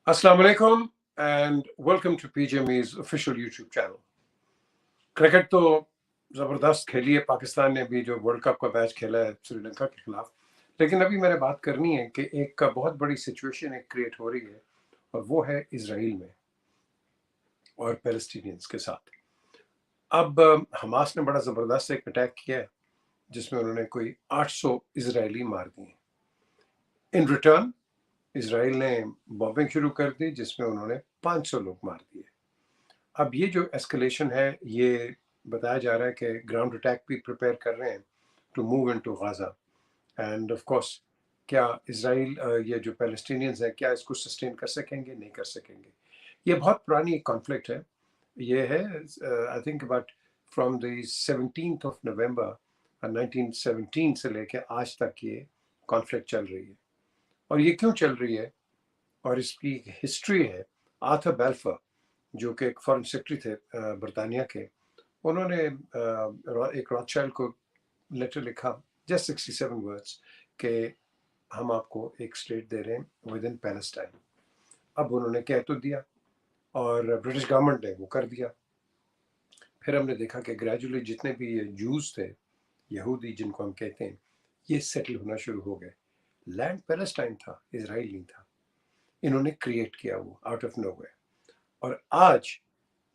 Assalamu alaikum and welcome to PGME's official YouTube channel. Cricket तो ज़बरदस्त खेली है पाकिस्तान ने भी जो वर्ल्ड कप का मैच खेला है श्रीलंका के खिलाफ, लेकिन अभी मैंने बात करनी है कि एक बहुत बड़ी सिचुएशन एक क्रिएट हो रही है और वो है इजराइल में और पैलेस्टीनियंस के साथ। अब हमास ने बड़ा ज़बरदस्त एक अटैक किया है जिसमें उन्होंने कोई 800 इजरायली मार दिए। इन रिटर्न इजराइल ने बॉम्बिंग शुरू कर दी जिसमें उन्होंने 500 लोग मार दिए। अब ये जो एस्केलेशन है ये बताया जा रहा है कि ग्राउंड अटैक भी प्रिपेयर कर रहे हैं to move into Gaza and of course क्या इजराइल ये जो पैलेस्टीनियंस हैं क्या इसको सस्टेन कर सकेंगे, नहीं कर सकेंगे। ये बहुत पुरानी एक कॉन्फ्लिक्ट है। ये है I think about from the 17th of November 1917 से लेकर आज तक ये कॉन्फ्लिक्ट चल रही है। और ये क्यों चल रही है और इसकी हिस्ट्री है। आर्थर बैल्फर जो कि एक फॉरेन सेक्रेटरी थे बरतानिया के, उन्होंने एक रॉथशाइल्ड को लेटर लिखा, जस्ट 67 वर्ड्स, कि हम आपको एक स्टेट दे रहे हैं विद इन पैलेस्टाइन। अब उन्होंने कह तो दिया और ब्रिटिश गवर्नमेंट ने वो कर दिया। फिर हमने देखा कि ग्रेजुअली जितने भी ये जूस थे, यहूदी जिनको हम कहते हैं, ये सेटल होना शुरू हो गए। लैंड पैलेस्टाइन था, इजराइल नहीं था। इन्होंने क्रिएट किया वो आउट ऑफ नोवेयर। और आज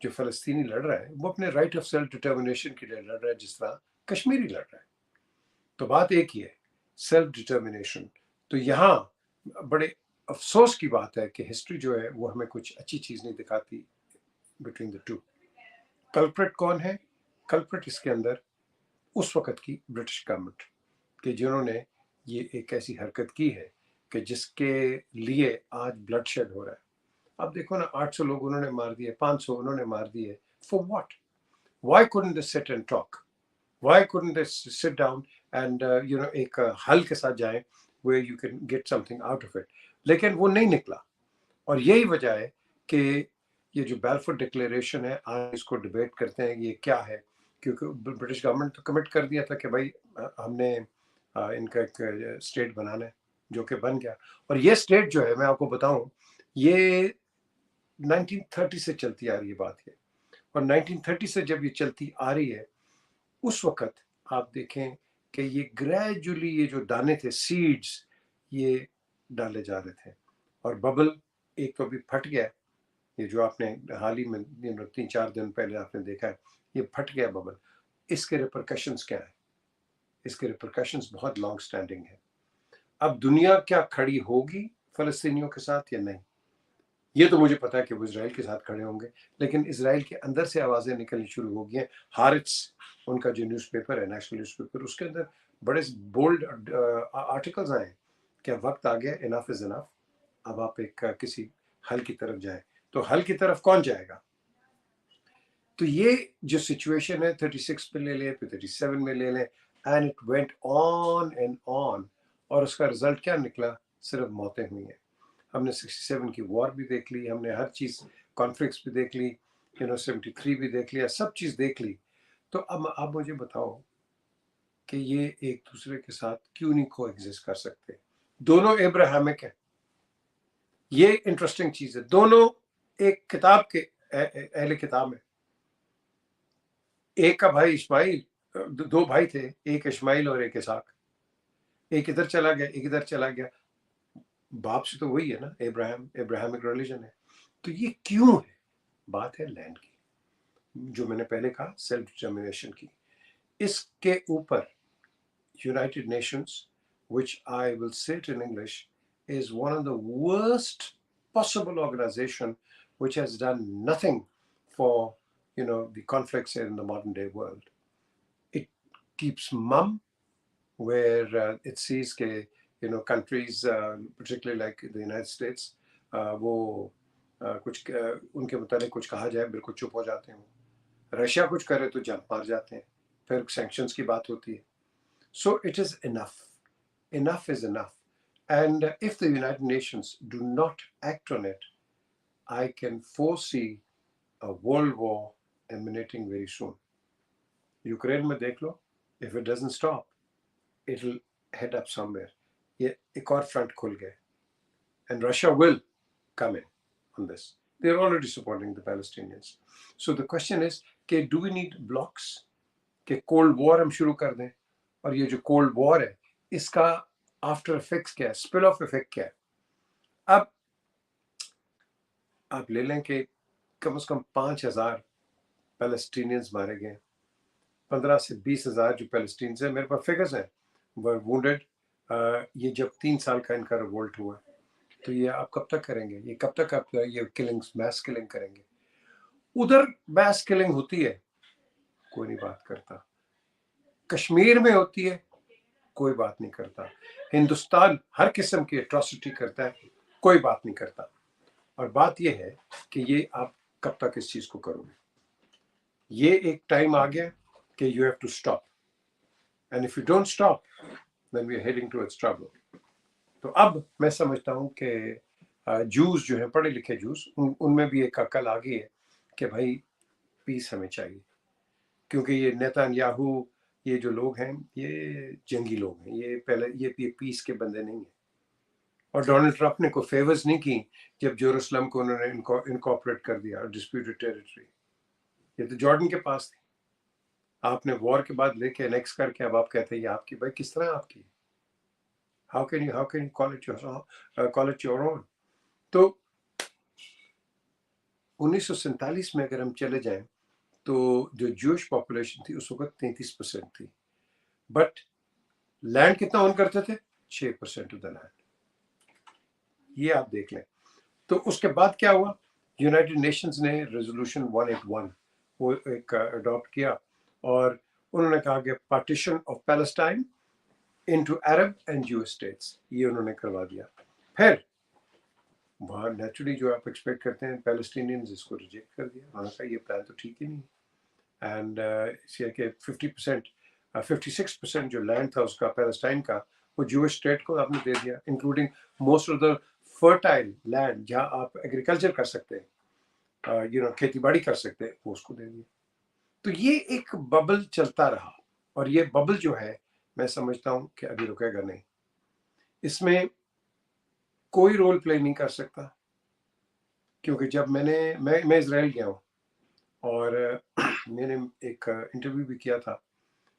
जो फ़लस्तीनी लड़ रहा है वो अपने राइट ऑफ सेल्फ डिटर्मिनेशन के लिए लड़ रहा है जिस तरह कश्मीरी लड़ रहा है। तो बात एक ही है, सेल्फ डिटर्मिनेशन। तो यहाँ बड़े अफसोस की बात है कि हिस्ट्री जो है वो हमें कुछ अच्छी चीज़ नहीं दिखाती बिटवीन द टू। कल्प्रिट कौन है? कल्प्रिट इसके अंदर उस वक़्त की ब्रिटिश गवर्नमेंट कि जिन्होंने ये एक ऐसी हरकत की है कि जिसके लिए आज ब्लड शेड हो रहा है। अब देखो ना, 800 लोग उन्होंने मार दिए, 500 उन्होंने मार दिए। For what? Why couldn't they sit and talk? Why couldn't they sit down and एक हल के साथ जाएं where you can get something out of it? लेकिन वो नहीं निकला। और यही वजह है कि ये जो बैलफोर डिक्लेरेशन है, आज इसको डिबेट करते हैं ये क्या है, क्योंकि ब्रिटिश गवर्नमेंट तो कमिट कर दिया था कि भाई हमने इनका एक स्टेट बनाना है, जो कि बन गया। और ये स्टेट जो है, मैं आपको बताऊं, ये 1930 से चलती आ रही है बात ये। और 1930 से जब ये चलती आ रही है, उस वक़्त आप देखें कि ये ग्रेजुअली ये जो दाने थे, सीड्स, ये डाले जा रहे थे। और बबल एक तो अभी फट गया, ये जो आपने हाल ही में 3-4 दिन पहले आपने देखा है, ये फट गया बबल। इसके रिपरकशंस क्या है? इसके रिपरकशंस बहुत लॉन्ग स्टैंडिंग है। अब दुनिया क्या खड़ी होगी फ़लस्तीनियों के साथ या नहीं, ये तो मुझे पता है कि वो इजराइल के साथ खड़े होंगे, लेकिन इजराइल के अंदर से आवाज़ें निकलनी शुरू हो गई हैं। हारिट्स उनका जो न्यूज़पेपर है, नेशनल न्यूज़पेपर, उसके अंदर बड़े बोल्ड आर्टिकल्स आए कि वक्त आ गया, इनफ इज़ इनफ, अब आप एक किसी हल की तरफ जाएं। तो हल की तरफ कौन जाएगा? तो ये जो सिचुएशन है 36 में ले लें, फिर 37 में ले लें, and it went on and on. और उसका रिजल्ट क्या निकला? सिर्फ मौतें हुई हैं। हमने 67 की वॉर भी देख ली, हमने हर चीज़, कॉन्फ्लिक्ट्स भी देख ली, 73 भी देख लिया, सब चीज़ देख ली। तो अब आप मुझे बताओ कि ये एक दूसरे के साथ क्यों नहीं को एग्जिस्ट कर सकते? दोनों एब्राहमिक है, ये इंटरेस्टिंग चीज़ है। दोनों एक किताब के अहले किताब है। एक का भाई इस्माइल, दो भाई थे, एक इस्माइल और एक इसहाक। एक इधर चला गया, एक इधर चला गया। बाप से तो वही है ना, एब्राहमिक रिलीजन है। तो ये क्यों है? बात है लैंड की, जो मैंने पहले कहा, सेल्फ डिटर्मिनेशन की। इसके ऊपर United Nations, which I will say it in English, is one of the worst possible organization which has done nothing for the conflicts in the modern day world. It keeps mum where it sees के countries particularly like the United States, वो कुछ उनके मुताबिक कुछ कहा जाए बिल्कुल चुप हो जाते हैं। रशिया कुछ करे तो जान मार जाते हैं, फिर सैंक्शंस की बात होती है। So it is enough. Enough is enough. And if the United Nations do not act on it, I can foresee a world war emanating very soon. Ukraine में देख लो, if it doesn't stop, it'll head up somewhere. ये एक और front खुल गए, and Russia will come in. on this. They're already supporting the Palestinians. So the question is कि do we need blocks? कि cold war हम शुरू कर दें, और ये जो कोल्ड वॉर है इसका आफ्टर इफेक्ट्स क्या है, स्पिल ऑफ इफेक्ट क्या है? अब आप ले लें कि कम से कम 5,000 पैलेस्टीनियंस मारे गए, 15 से 20,000 जो पैलेस्टीनियंस हैं, मेरे पास फिगर्स हैं, वर वुंडेड। ये जब 3 साल का इनका रिवोल्ट हुआ, तो ये आप कब तक करेंगे? ये कब तक आप ये किलिंग्स, मैस किलिंग करेंगे? उधर मैस किलिंग होती है, कोई नहीं बात करता। कश्मीर में होती है, कोई बात नहीं करता। हिंदुस्तान हर किस्म की एट्रॉसिटी करता है, कोई बात नहीं करता। और बात यह है कि ये आप कब तक इस चीज को करोगे? ये एक टाइम आ गया कि you have to stop, and if you don't stop then we are heading towards trouble. तो अब मैं समझता हूँ कि जूस जो है, पढ़े लिखे जूस, उनमें भी एक अकल आ गई है कि भाई पीस हमें चाहिए, क्योंकि ये नेतन्याहू, ये जो लोग हैं ये जंगी लोग हैं, ये पहले ये पीस के बंदे नहीं हैं। और डोनाल्ड ट्रंप ने कोई फेवर्स नहीं की जब जेरूसलम को उन्होंने इनकॉर्पोरेट कर दिया, डिस्प्यूटेड टेरिटरी। ये तो जॉर्डन के पास थी, आपने वॉर के बाद लेके एनेक्स करके अब आप कहते हैं ये आपकी। भाई किस तरह आपकी? How can you call it your own? तो 1947 में अगर हम चले जाएं तो जो ज्यूश पॉपुलेशन थी उस वक्त 33% थी, बट लैंड कितना ओन करते थे? 6% ऑफ द लैंड। ये आप देख लें। तो उसके बाद क्या हुआ? यूनाइटेड नेशंस ने रेजोल्यूशन 181 वो एक अडॉप्ट किया, और उन्होंने कहा कि partition of Palestine into Arab and Jewish states, ये उन्होंने करवा दिया। फिर वहाँ नेचुरली जो आप एक्सपेक्ट करते हैं, पैलेस्टीनियंस इसको रिजेक्ट कर दिया। उन्होंने कहा ये प्लान तो ठीक ही नहीं, एंड इसके कि 56% जो लैंड था उसका पैलेस्टाइन का, वो जूश स्टेट को आपने दे दिया, including most of the fertile land जहाँ आप एग्रीकल्चर कर सकते हैं, खेती बाड़ी कर सकते हैं, वो उसको दे दिया। तो ये एक बबल चलता रहा, और ये बबल जो है मैं समझता हूँ कि अभी रुकेगा नहीं। इसमें कोई रोल प्ले नहीं कर सकता, क्योंकि जब मैं इजराइल गया हूँ, और मैंने एक इंटरव्यू भी किया था,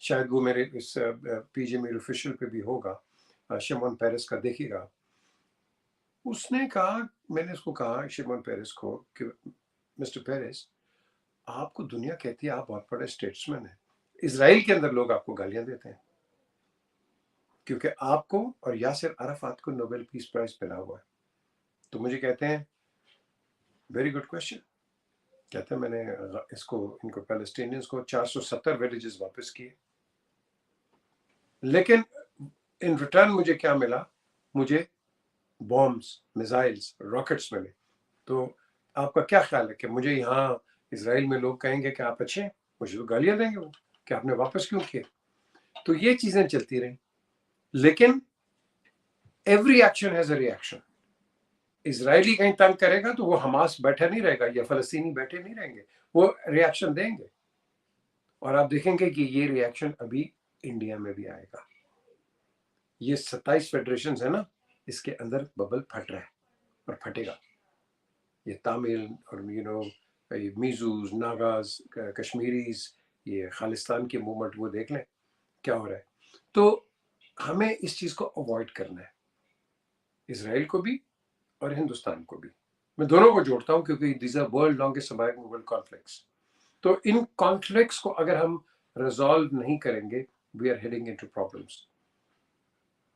शायद वो मेरे इस पीजे मेरे ऑफिशियल पे भी होगा, शिमोन पेरेस का, देखिएगा। उसने कहा, मैंने उसको कहा शिमोन पेरेस को कि मिस्टर पेरेस, आपको दुनिया कहती है आप बहुत बड़े स्टेट्समैन हैं, इजराइल के अंदर लोग आपको गालियां देते हैं, क्योंकि आपको और यासिर अराफात को नोबेल पीस प्राइज मिला हुआ है। तो मुझे कहते हैं वेरी गुड क्वेश्चन, कहते हैं मैंने इनको पैलेस्टीनियंस को 470 विलेजेस वापस किए, लेकिन इन रिटर्न मुझे क्या मिला? मुझे बॉम्ब्स, मिसाइल्स, रॉकेट्स मिले। तो आपका क्या ख्याल है कि मुझे यहाँ इजराइल में लोग कहेंगे कि आप अच्छे हैं? मुझे तो गालियां देंगे वो कि आपने वापस क्यों किए। तो ये चीजें चलती रही, लेकिन every action has a reaction. Israeli कहीं तंग करेगा तो वो हमास बैठा नहीं रहेगा या फलस्तीनी बैठे नहीं रहेंगे, वो रिएक्शन देंगे, और आप देखेंगे कि ये रिएक्शन अभी इंडिया में भी आएगा। ये 27 फेडरेशन है ना, इसके अंदर बबल फट रहा है और फटेगा। ये तामिल और मीजूज, नागाज, कश्मीरीज, ये खालिस्तान की मूवमेंट, वो देख लें क्या हो रहा है। तो हमें इस चीज को अवॉइड करना है, इजराइल को भी और हिंदुस्तान को भी। मैं दोनों को जोड़ता हूं क्योंकि these are world longest surviving world conflicts. तो इन कॉन्फ्लिक्ट्स को अगर हम रिजॉल्व नहीं करेंगे, we are heading into problems.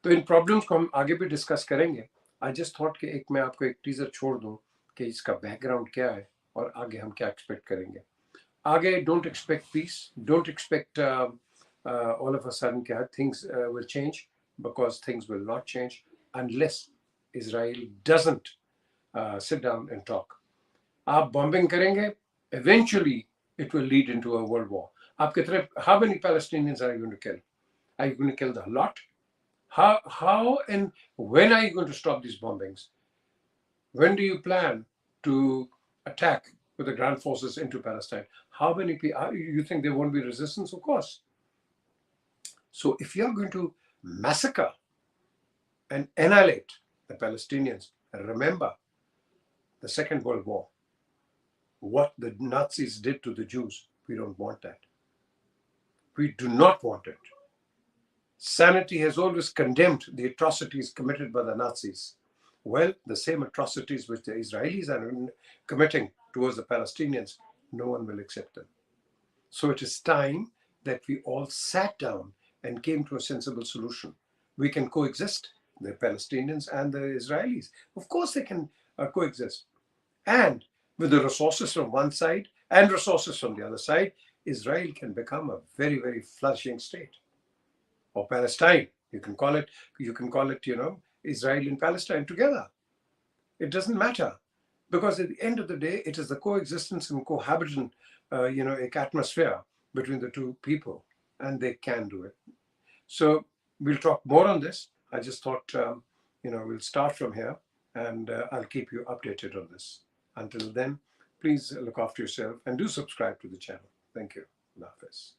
तो इन प्रॉब्लम्स को हम आगे भी डिस्कस करेंगे। आई जस्ट थॉट कि मैं आपको एक टीजर छोड़ दूं कि इसका बैकग्राउंड क्या है और आगे हम क्या एक्सपेक्ट करेंगे। आगे don't expect peace, don't expect all of a sudden things will change, because things will not change unless Israel doesn't sit down and talk. आप bombing करेंगे, eventually it will lead into a world war. आप कितने, how many Palestinians are you going to kill? Are you going to kill the lot? How and when are you going to stop these bombings? When do you plan to attack with the ground forces into Palestine? How many people, you think there won't be resistance? Of course. So if you're going to massacre and annihilate the Palestinians, remember, the Second World War, what the Nazis did to the Jews. We don't want that. We do not want it. Sanity has always condemned the atrocities committed by the Nazis. Well, the same atrocities which the Israelis are committing towards the Palestinians, no one will accept them. So it is time that we all sat down and came to a sensible solution. We can coexist, the Palestinians and the Israelis. Of course they can coexist. And with the resources from one side and resources from the other side, Israel can become a very, very flourishing state. Or Palestine, you can call it, Israel and Palestine together. It doesn't matter, because at the end of the day, it is the coexistence and cohabitant, atmosphere between the two people, and they can do it. So we'll talk more on this. I just thought, we'll start from here, and I'll keep you updated on this. Until then, please look after yourself and do subscribe to the channel. Thank you. Allah Hafiz.